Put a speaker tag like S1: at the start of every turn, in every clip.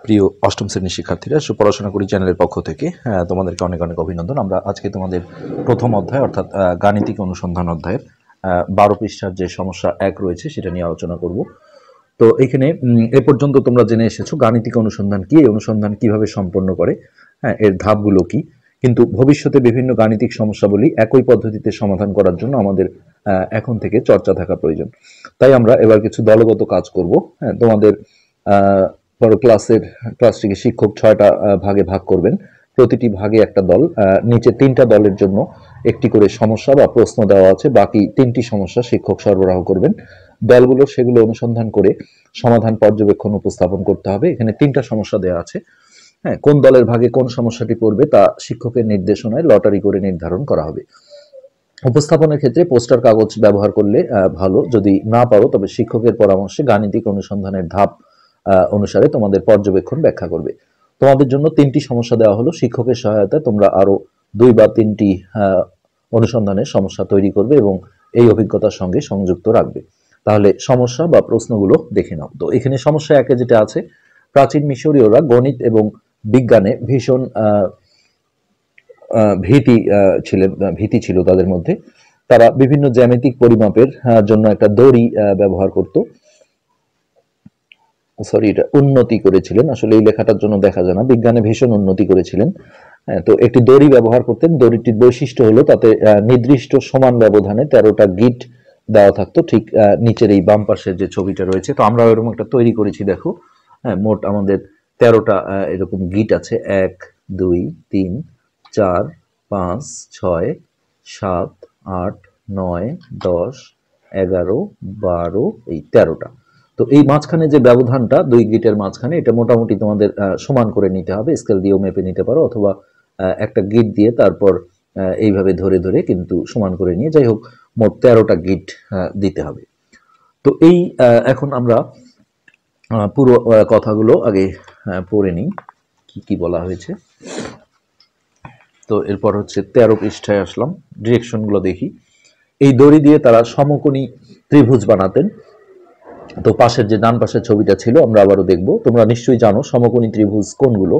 S1: প্রিয় অষ্টম শ্রেণীর শিক্ষার্থীরা, পড়াশোনা করি চ্যানেলের পক্ষ থেকে তোমাদেরকে অনেক অনেক অভিনন্দন। আমরা আজকে তোমাদের প্রথম অধ্যায় অর্থাৎ গাণিতিক অনুসন্ধান অধ্যায়ের 12 পৃষ্ঠার যে সমস্যা 1 রয়েছে সেটা নিয়ে আলোচনা করব। তো এখানে এ পর্যন্ত তোমরা জেনে এসেছো গাণিতিক অনুসন্ধান কি, এই অনুসন্ধান কিভাবে সম্পন্ন করে, এর ধাপগুলো কি। কিন্তু ভবিষ্যতে বিভিন্ন গাণিতিক সমস্যাবলী একই পদ্ধতিতে সমাধান করার জন্য আমাদের এখন থেকে চর্চা থাকা প্রয়োজন। তাই আমরা এবার কিছু দলগত কাজ করব। তোমাদের বড় ক্লাসটিকে শিক্ষক 6টা ভাগে ভাগ করবেন। প্রতিটি ভাগে একটা দল, নিচে 3টা দলের জন্য একটি করে সমস্যা বা প্রশ্ন দেওয়া আছে। বাকি 3টি সমস্যা শিক্ষক সরবরাহ করবেন। দলগুলো সেগুলো অনুসন্ধান করে সমাধান পর্যবেক্ষণ উপস্থাপন করতে হবে। এখানে 3টা সমস্যা দেওয়া আছে। কোন দলের ভাগে কোন সমস্যাটি পড়বে তা শিক্ষকের নির্দেশনায় লটারি করে নির্ধারণ করা হবে। উপস্থাপনের ক্ষেত্রে পোস্টার কাগজ ব্যবহার করলে ভালো। যদি না পারো তবে শিক্ষকের পরামর্শে গাণিতিক অনুসন্ধানের ধাপ অনুসারে তোমাদের পর্যবেক্ষণ ব্যাখ্যা করবে। তোমাদের জন্য 3টি সমস্যা দেওয়া হলো। শিক্ষকের সহায়তায় তোমরা আরো 2 বা 3টি অনুসন্ধানের সমস্যা তৈরি করবে এবং এই অভিজ্ঞতার সঙ্গে সংযুক্ত রাখবে। তাহলে সমস্যা বা প্রশ্নগুলো দেখে নাও। তো এখানে সমস্যা 1-এ যেটা আছে, প্রাচীন মিশরীয়রা গণিত এবং বিজ্ঞানে ভীষণ ভীতি ছিল তাদের মধ্যে। তারা বিভিন্ন জ্যামিতিক পরিমাপের জন্য একটা দড়ি ব্যবহার করত। এটা উন্নতি করেছিলেন, আসলে এই লেখাটার জন্য দেখা যায় না, বিজ্ঞানে ভীষণ উন্নতি করেছিলেন। তো একটি দড়ি ব্যবহার করতেন। দড়িটির বৈশিষ্ট্য হলো তাতে নির্দিষ্ট সমান ব্যবধানে 13টা গিট দেওয়া থাকতো, ঠিক নিচের এই বাম পাশের যে ছবিটা রয়েছে। তো আমরা এরকম একটা তৈরি করেছি, দেখো। মোট আমাদের 13টা এরকম গিট আছে। 1 2 3 4 5 6 7 8 9 10 11 12 এই 13টা। তো এই মাঝখানে যে ব্যবধানটা 2 গিটের মাঝখানে, এটা মোটামুটি তোমাদের সমান করে নিতে হবে। স্কেল দিয়েও মেপে নিতে পারো, অথবা একটা গিট দিয়ে তারপর এইভাবে ধরে ধরে কিন্তু সমান করে নিয়ে, যাই হোক মোট 13টা গিট দিতে হবে। তো এই এখন আমরা পুরো কথাগুলো আগে পড়ে নিই, কি কি বলা হয়েছে। তো এরপর হচ্ছে 13 পৃষ্ঠায় আসলাম, ডিরেকশনগুলো দেখি। এই দড়ি দিয়ে তারা সমকোণী ত্রিভুজ বানাতেন। তো পাশের যে ডান পাশের ছবিটা ছিল আমরা আবারও দেখব। তোমরা নিশ্চয়ই জানো সমকোণী ত্রিভুজ কোনগুলো।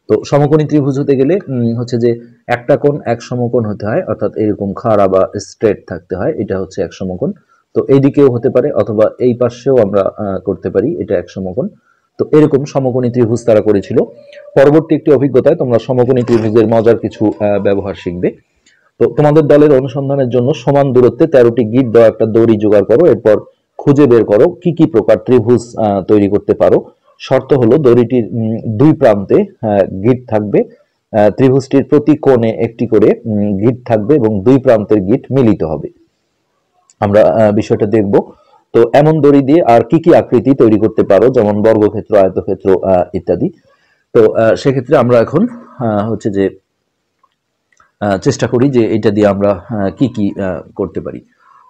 S1: তো সমকোণী ত্রিভুজ হতে গেলে হচ্ছে যে একটা কোণ এক সমকোণ হতে হয়, অর্থাৎ এরকম খাড়া বা স্ট্রেট থাকতে হয়, এটা হচ্ছে এক সমকোণ। তো এইদিকেও হতে পারে অথবা এই পাশেও আমরা করতে পারি, এটা এক সমকোণ। তো এরকম সমকোণী ত্রিভুজ তারা করেছিল। পরবর্তী একটি অভিজ্ঞতায় তোমরা সমকোণী ত্রিভুজের মজার কিছু ব্যবহার শিখবে। তো তোমাদের দলের অনুসন্ধানের জন্য সমান দূরত্বে 13টি গিট দেওয়া একটা দড়ি জোগাড় করো। এরপর খুঁজে বের করো কি কি প্রকার ত্রিভুজ তৈরি করতে পারো। শর্ত হলো দড়িটির 2 প্রান্তে গিট থাকবে। ত্রিভুজটির প্রতি কোণে একটি করে গিট থাকবে এবং 2 প্রান্তের গিট মিলিত হবে। আমরা বিষয়টা দেখব। তো এমন দড়ি দিয়ে আর কি কি আকৃতি তৈরি করতে পারো, যেমন বর্গক্ষেত্র, আয়তক্ষেত্র ইত্যাদি। তো সেক্ষেত্রে আমরা এখন হচ্ছে যে চেষ্টা করি যে এটা দিয়ে আমরা কি কি করতে পারি।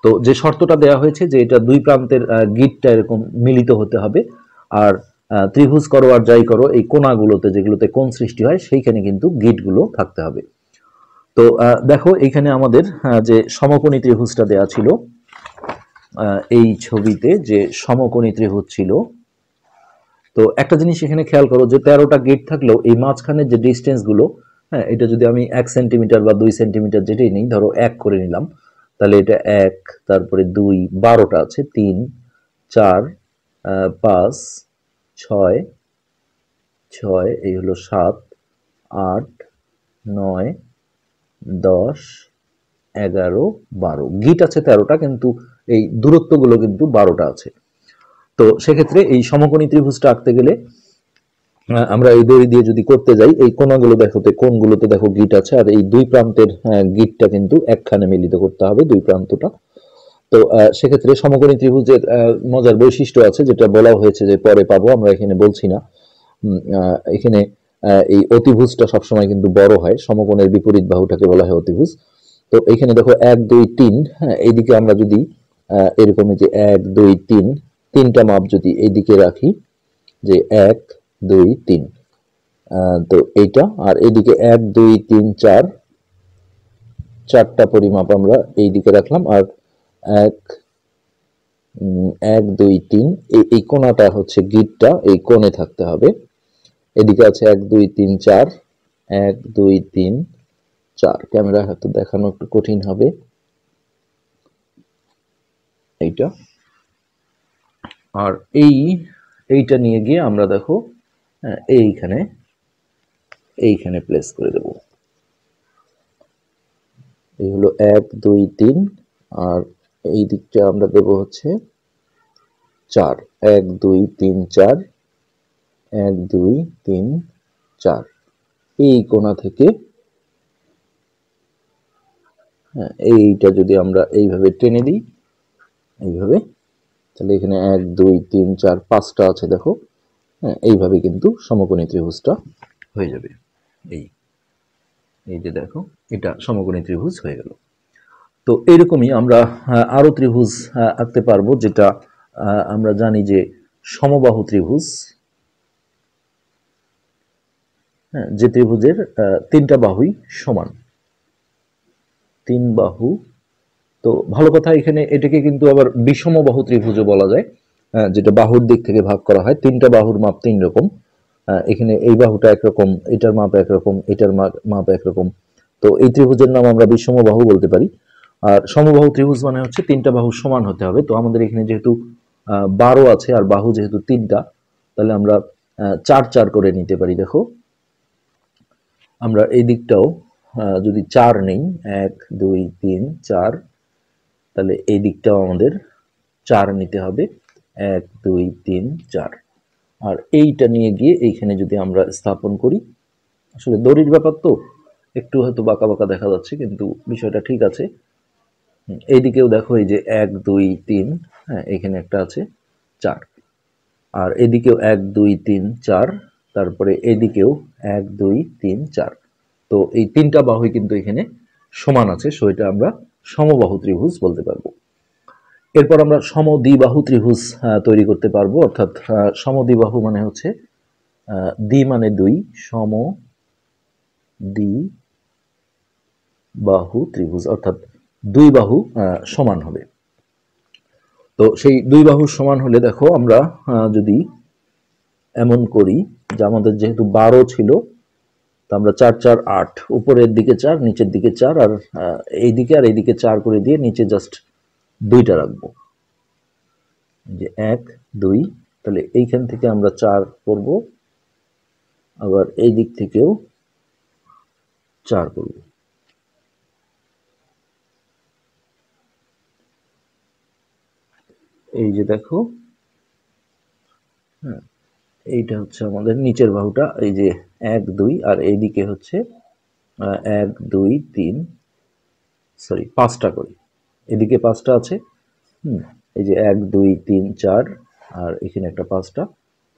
S1: তো যে শর্তটা দেওয়া হয়েছে যে এটা 2 প্রান্তের গিটটা এরকম মিলিত হতে হবে, আর ত্রিভুজ করো আর যাই করো এই কোণাগুলোতে যেগুলোতে কোণ সৃষ্টি হয় সেইখানে কিন্তু গিটগুলো থাকতে হবে। তো দেখো এখানে আমাদের যে সমকোণী ত্রিভুজটা দেওয়া ছিল, এই ছবিতে যে সমকোণী ত্রিভুজ ছিল, তো একটা জিনিস এখানে খেয়াল করো যে 13টা গিট থাকলেও এই মাঝখানের যে ডিস্টেন্স গুলো, এটা যদি আমি 1 সেন্টিমিটার বা 2 সেন্টিমিটার যেটাই নেই, ধরো 1 করে নিলাম, তাহলে এটা 1, তারপরে 2, 12টা আছে, 3 4 5 6 6 এই হলো 7 8 9 10 11 12 গিট আছে 13টা, কিন্তু এই দূরত্বগুলো কিন্তু 12টা আছে। তো সেক্ষেত্রে এই সমকোণী ত্রিভুজটা আঁকতে গেলে আমরা এই দড়ি দিয়ে যদি করতে যাই, এই কোণাগুলো দেখো, কোণগুলোতে দেখো গিট আছে, আর এই 2 প্রান্তের গিটটা কিন্তু একখানে মিলিত করতে হবে, 2 প্রান্তটা। তো সেক্ষেত্রে সমকোণী ত্রিভুজের মজার বৈশিষ্ট্য আছে, যেটা বলা হয়েছে যে পরে পাবো, আমরা এখানে বলছি না। এখানে এই অতিভুজটা সবসময় কিন্তু বড় হয়, সমকোণের বিপরীত বাহুটাকে বলা হয় অতিভুজ। তো এখানে দেখো 1 2 3, এইদিকে আমরা যদি এরকম যে 1 2 3 তিনটা মাপ যদি এইদিকে রাখি, যে 1 2 3, তো এইটা, আর এইদিকে 1 2 3 4 চারটা পরিমাপ আমরা এইদিকে রাখলাম, আর 1 1 2 3 এই কোণাটা হচ্ছে গিটটা এই কোণে থাকতে হবে। এদিকে আছে 1 2 3 4, 1 2 3 4। ক্যামেরা হয়তো দেখানো একটু কঠিন হবে এইটা। আর এইটা নিয়ে গিয়ে আমরা দেখো এইখানে প্লেস করে দেব। এই হলো 1 2 3, আর এই দিকটা আমরা দেব হচ্ছে 4, 1 2 3 4, 1 2 3 4। এই কোণা থেকে এইটা যদি আমরা এইভাবে টেনে দিই এইভাবে, তাহলে এখানে 1 2 3 4 5টা আছে দেখো। এইভাবে কিন্তু সমকোণী ত্রিভুজটা হয়ে যাবে। এই যে দেখো, এটা সমকোণী ত্রিভুজ হয়ে গেল। তো এরকমই আমরা আরো ত্রিভুজ আঁকতে পারবো, যেটা আমরা জানি যে সমবাহু ত্রিভুজ। যে ত্রিভুজের 3টা বাহুই সমান, 3 বাহু। তো ভালো কথা, এখানে এটাকে কিন্তু আবার বিষমবাহু ত্রিভুজও বলা যায়, যেটা বাহুর দিক থেকে ভাগ করা হয়। 3টা বাহুর মাপ 3 রকম। এখানে এই বাহুটা একরকম, এটার মাপ একরকম, এটার মাপ একরকম। তো এই ত্রিভুজের নাম আমরা বিষমবাহু বলতে পারি। আর সমবাহু ত্রিভুজ মানে হচ্ছে 3টা বাহু সমান হতে হবে। তো আমাদের এখানে যেহেতু 12 আছে আর বাহু যেহেতু 3টা, তাহলে আমরা 4 4 করে নিতে পারি। দেখো, আমরা এই দিকটাও যদি 4 নেই, 1 2 3 4, তাহলে এই দিকটাও আমাদের 4 নিতে হবে, 1 2 3 4। আর এইটা নিয়ে গিয়ে এইখানে যদি আমরা স্থাপন করি, আসলে দড়ির ব্যাপার তো একটু হয়তো বাঁকা বাঁকা দেখা যাচ্ছে, কিন্তু বিষয়টা ঠিক আছে। এইদিকেও দেখো, এই যে 1 2 3, এখানে একটা আছে 4, আর এদিকেও 1 2 3 4, তারপরে এদিকেও 1 2 3 4। তো এই 3টা বাহুই কিন্তু এখানে সমান আছে, সো এটা আমরা সমবাহু ত্রিভুজ বলতে পারবো। এরপর আমরা সমদ্বিবাহু ত্রিভুজ তৈরি করতে পারবো। অর্থাৎ সমদ্বিবাহু মানে হচ্ছে দ্বি মানে 2, সমদ্বিবাহু ত্রিভুজ, অর্থাৎ 2 বাহু সমান হবে। তো সেই 2 বাহু সমান হলে দেখো, আমরা যদি এমন করি যে আমাদের যেহেতু 12 ছিল, তো আমরা 4 4 8, উপরের দিকে 4 নিচের দিকে 4, আর এইদিকে আর এইদিকে 4 করে দিয়ে নিচে জাস্ট 2টা রাখবো, যে 1 2। তাহলে এইখান থেকে আমরা 4 করব, আবার এই দিক থেকেও 4 করব। এই যে দেখো, এইটা হচ্ছে আমাদের নিচের বাহুটা, এই যে 1 2, আর এইদিকে হচ্ছে 1 2 3, সরি 5টা করি, এদিকে 5টা আছে। এই যে 1 2 3 4, আর এখানে একটা 5টা,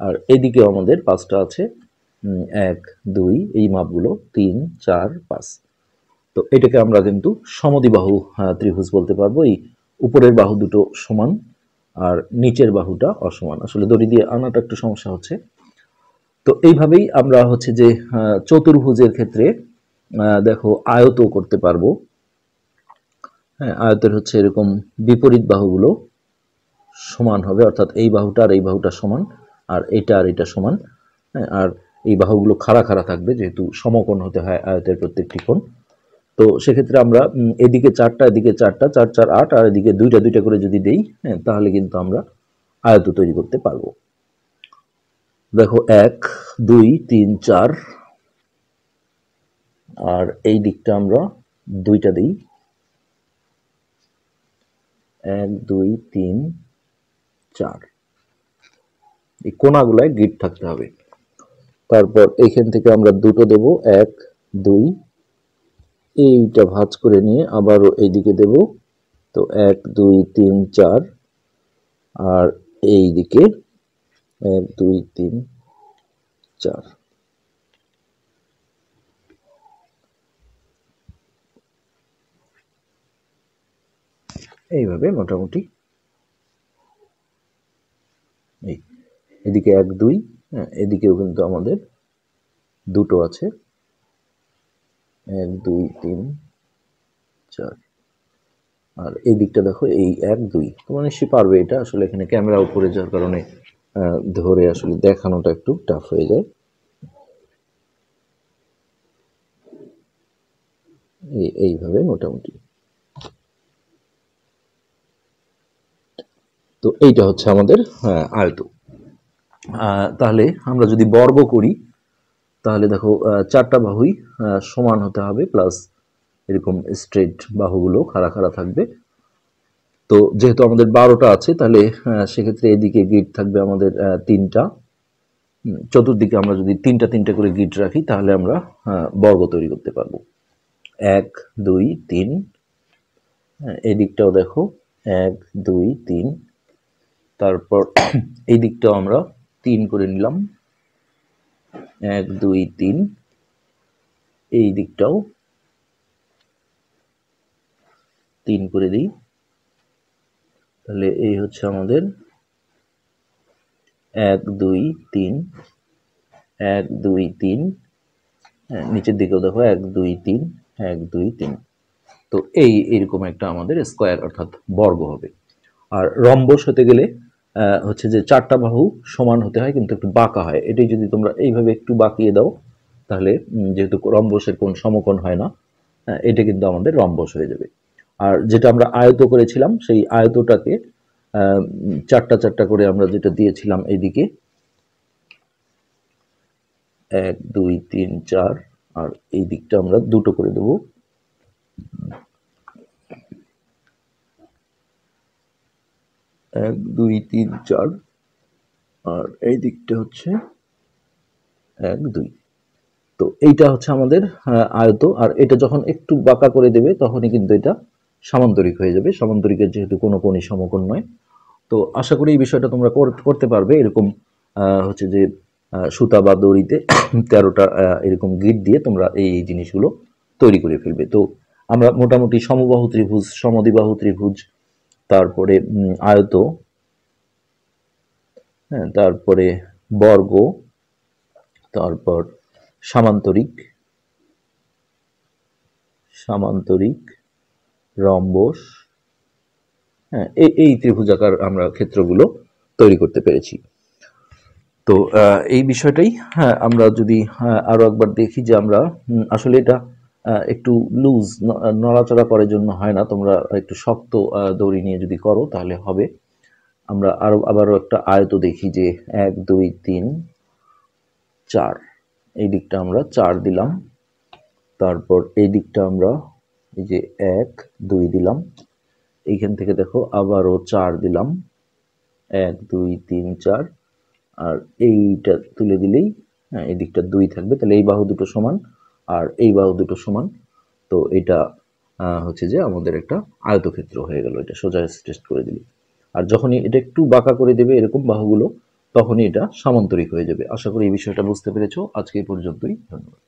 S1: আর এদিকেও আমাদের 5টা আছে, 1 2, এই মাপগুলো 3 4 5। তো এটাকে আমরা কিন্তু সমদ্বিবাহু ত্রিভুজ বলতে পারবো। এই উপরের বাহু দুটো সমান আর নিচের বাহুটা অসমান। আসলে দড়ি দিয়ে আনাটা একটু সমস্যা হচ্ছে। তো এইভাবেই আমরা হচ্ছে যে চতুর্ভুজের ক্ষেত্রে দেখো আয়ত করতে পারবো। হ্যাঁ, আয়তের হচ্ছে এরকম বিপরীত বাহুগুলো সমান হবে, অর্থাৎ এই বাহুটা আর এই বাহুটা সমান, আর এটা আর এটা সমান। হ্যাঁ, আর এই বাহুগুলো খাড়া খাড়া থাকবে, যেহেতু সমকোণ হতে হয় আয়তের প্রত্যেকটি কোণ। তো সেক্ষেত্রে আমরা এদিকে 4টা, এদিকে 4টা, 4 4 8, আর এদিকে 2টা 2টা করে যদি দেই, হ্যাঁ, তাহলে কিন্তু আমরা আয়ত তৈরি করতে পারবো। দেখো 1 2 3 4, আর এই দিকটা আমরা 2টা দিই, 1 2 3 4। এই কোণাগুলায় গ্রিড থাকতে হবে। তারপর এখান থেকে আমরা 2টো দেব, 1 2, এইটা ভাঁজ করে নিয়ে আবারও এইদিকে দেব। তো 1 2 3 4, আর এই দিকে 1 2 3 4। এইভাবে মোটামুটি এই এদিকে 1 2, হ্যাঁ, এদিকেও কিন্তু আমাদের 2টো আছে, 1 2 3 4। আর এই দিকটা দেখো, এই 1 2, তোমরা নিশ্চয়ই পারবে এটা। আসলে এখানে ক্যামেরা উপরে যাওয়ার কারণে ধরে আসলে দেখানোটা একটু টাফ হয়ে যায়। এইভাবে মোটামুটি। তো এইটা হচ্ছে আমাদের আয়ত। তাহলে আমরা যদি বর্গ করি তাহলে দেখো চারটা বাহুই সমান হতে হবে, প্লাস এরকম স্ট্রেট বাহুগুলো খাড়া খাড়া থাকবে। তো যেহেতু আমাদের 12টা আছে তাহলে সেক্ষেত্রে এদিকে গিট থাকবে আমাদের 3টা। চতুর্দিকে আমরা যদি তিনটা তিনটা করে গিট রাখি তাহলে আমরা বর্গ তৈরি করতে পারবো। 1 2 3, এই দিকটাও দেখো 1 2 3, তারপর এই দিকটাও আমরা 3 করে নিলাম, 1 2 3, এই দিকটাও 3 করে দিই। তাহলে এই হচ্ছে আমাদের 1 2 3, 1 2 3, নিচের দিকেও দেখো 1 2 3, 1 2 3। তো এইরকম একটা আমাদের স্কোয়ার অর্থাৎ বর্গ হবে। আর রম্বস হতে গেলে হচ্ছে যে চারটা বাহু সমান হতে হয় কিন্তু একটু বাঁকা হয়। এটাই যদি তোমরা এইভাবে একটু বাঁকিয়ে দাও তাহলে যেহেতু রম্বসের কোণ সমকোণ হয় না, এটা কিন্তু আমাদের রম্বস হয়ে যাবে। আর যেটা আমরা আয়ত করেছিলাম সেই আয়তটাকে চারটা চারটা করে আমরা যেটা দিয়েছিলাম এইদিকে 1 2 3 4, আর এই দিকটা আমরা দুটো করে দেবো, 1 2 3 4, আর এই দিকটা হচ্ছে 1 2। তো এইটা হচ্ছে আমাদের আয়ত। আর এটা যখন একটু বাঁকা করে দেবে তখনই কিন্তু এটা সামান্তরিক হয়ে যাবে। সামান্তরিকের যেহেতু কোনো কোণই সমকোণ নয়। তো আশা করি এই বিষয়টা তোমরা করতে পারবে। এরকম হচ্ছে যে সুতা বা দড়িতে 13টা এরকম গিট দিয়ে তোমরা এই জিনিসগুলো তৈরি করে ফেলবে। তো আমরা মোটামুটি সমবাহু ত্রিভুজ, সমদ্বিবাহু ত্রিভুজ, তারপরে আয়ত, হ্যাঁ, তারপরে বর্গ, তারপর সামান্তরিক, সামান্তরিক, রম্বস, হ্যাঁ, এই ত্রিভুজাকার আমরা ক্ষেত্রগুলো তৈরি করতে পেরেছি। তো এই বিষয়টাই, হ্যাঁ, আমরা যদি আরো একবার দেখি যে আমরা আসলে এটা একটু লুজ, নড়াচড়া করার জন্য হয় না, তোমরা একটু শক্ত দড়ি নিয়ে যদি করো তাহলে হবে। আমরা আবারও একটা আয়ত দেখি যে 1 2 3 4, এই দিকটা আমরা 4 দিলাম, তারপর এই দিকটা আমরা এই যে 1 2 দিলাম, এইখান থেকে দেখো আবারও 4 দিলাম, 1 2 3 4, আর এইটা তুলে দিলেই হ্যাঁ এই দিকটা 2 থাকবে। তাহলে এই বাহু দুটো সমান আর এই বাহু দুটো সমান। তো এটা হচ্ছে যে আমাদের একটা আয়তক্ষেত্র হয়ে গেল, এটা সোজা স্ট্রেট করে দিলে। আর যখনই এটা একটু বাঁকা করে দেবে এরকম বাহুগুলো তখনই এটা সামান্তরিক হয়ে যাবে। আশা করি এই বিষয়টা বুঝতে পেরেছো। আজকে এই পর্যন্তই, ধন্যবাদ।